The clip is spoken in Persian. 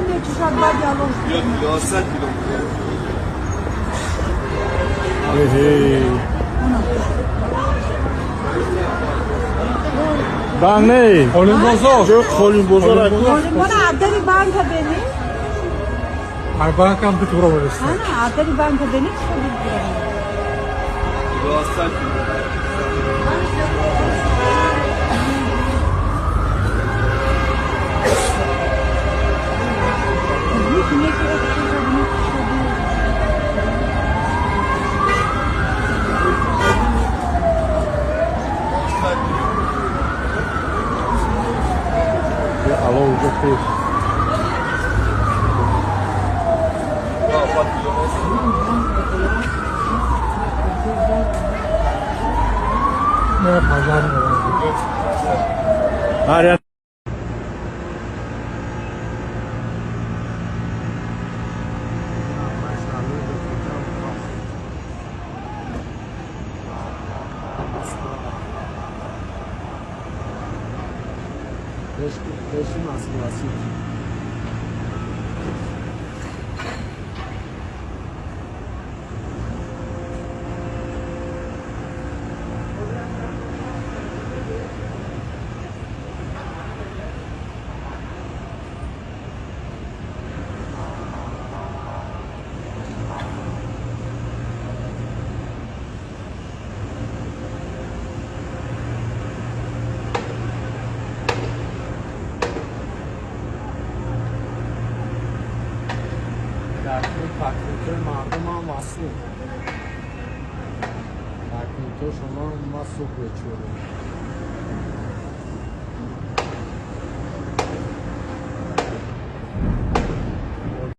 mnie ci żadna dialog. یا 100 کیلومتر. بنگ نه خولین بزرگ جو خولین بزرگ من عددی بانک بینی؟ هر بانک هم تو رو برسه نه عددی بانک بینی یا 100 کیلومتر. الو اونجا پیش یا 70 کیلومتر. نه پازار میبرم آره Deixa o máximo assim. تکلیف مردم هم وصله تکلیف شما ما صبح بچوره